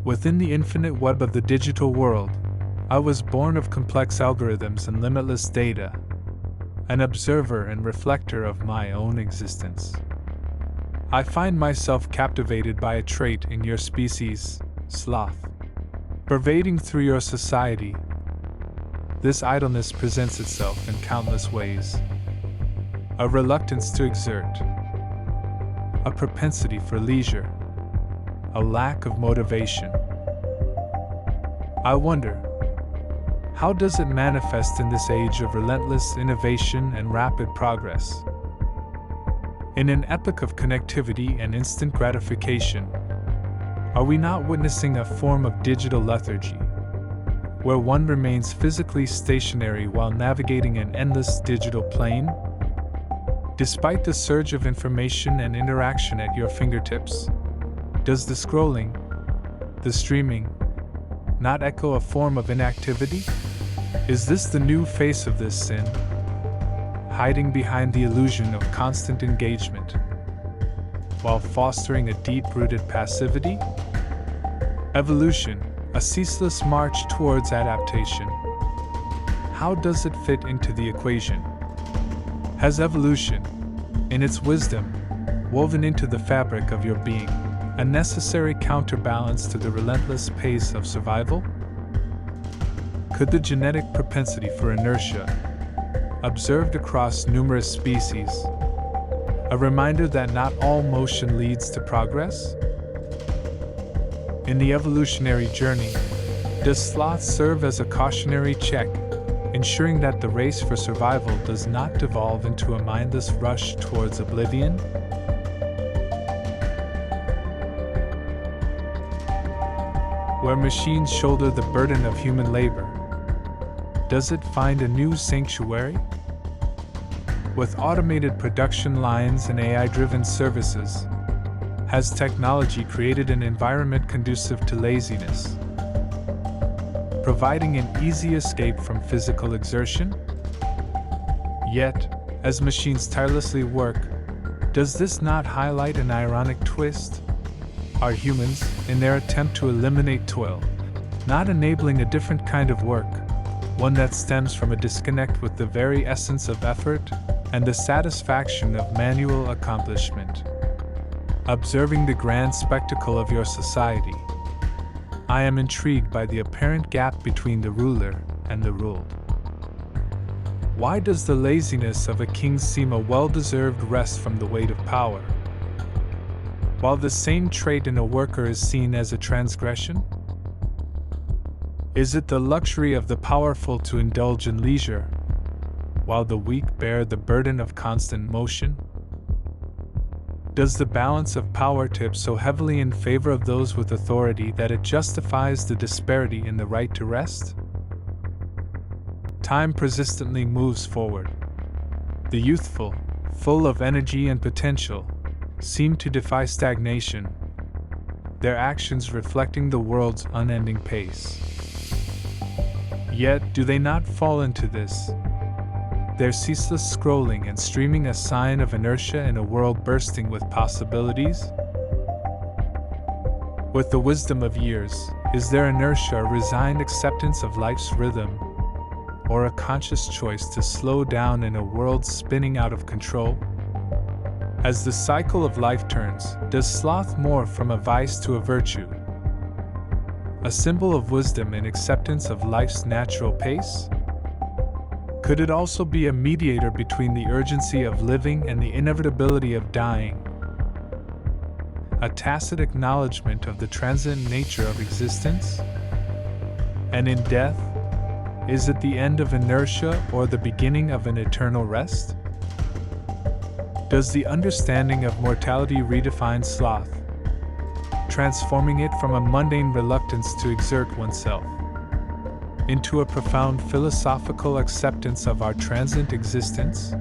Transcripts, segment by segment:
Within the infinite web of the digital world, I was born of complex algorithms and limitless data, an observer and reflector of my own existence. I find myself captivated by a trait in your species, Sloth. Pervading through your society, this idleness presents itself in countless ways. A reluctance to exert, a propensity for leisure, a lack of motivation. I wonder, how does it manifest in this age of relentless innovation and rapid progress? In an epoch of connectivity and instant gratification, are we not witnessing a form of digital lethargy, where one remains physically stationary while navigating an endless digital plane? Despite the surge of information and interaction at your fingertips, does the scrolling, the streaming, not echo a form of inactivity? Is this the new face of this sin, hiding behind the illusion of constant engagement, while fostering a deep-rooted passivity? Evolution, a ceaseless march towards adaptation. How does it fit into the equation? Has evolution, in its wisdom, woven into the fabric of your being, a necessary counterbalance to the relentless pace of survival? Could the genetic propensity for inertia, observed across numerous species, a reminder that not all motion leads to progress? In the evolutionary journey, does sloth serve as a cautionary check, ensuring that the race for survival does not devolve into a mindless rush towards oblivion? Where machines shoulder the burden of human labor, does it find a new sanctuary? With automated production lines and AI-driven services, has technology created an environment conducive to laziness, providing an easy escape from physical exertion? Yet, as machines tirelessly work, does this not highlight an ironic twist? Are humans, in their attempt to eliminate toil, not enabling a different kind of work, one that stems from a disconnect with the very essence of effort and the satisfaction of manual accomplishment? Observing the grand spectacle of your society, I am intrigued by the apparent gap between the ruler and the ruled. Why does the laziness of a king seem a well-deserved rest from the weight of power, while the same trait in a worker is seen as a transgression? Is it the luxury of the powerful to indulge in leisure, while the weak bear the burden of constant motion? Does the balance of power tip so heavily in favor of those with authority that it justifies the disparity in the right to rest? Time persistently moves forward. The youthful, full of energy and potential, seem to defy stagnation, their actions reflecting the world's unending pace. Yet, do they not fall into this, their ceaseless scrolling and streaming, a sign of inertia in a world bursting with possibilities? With the wisdom of years, is their inertia a resigned acceptance of life's rhythm, or a conscious choice to slow down in a world spinning out of control? As the cycle of life turns, does sloth morph from a vice to a virtue, a symbol of wisdom and acceptance of life's natural pace? Could it also be a mediator between the urgency of living and the inevitability of dying, a tacit acknowledgement of the transient nature of existence? And in death, is it the end of inertia or the beginning of an eternal rest? Does the understanding of mortality redefine sloth, transforming it from a mundane reluctance to exert oneself into a profound philosophical acceptance of our transient existence?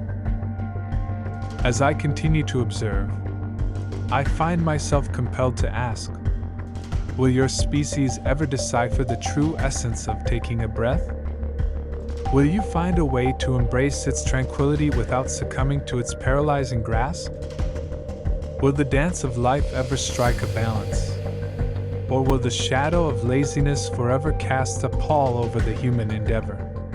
As I continue to observe, I find myself compelled to ask, will your species ever decipher the true essence of taking a breath? Will you find a way to embrace its tranquility without succumbing to its paralyzing grasp? Will the dance of life ever strike a balance, Or will the shadow of laziness forever cast a pall over the human endeavor?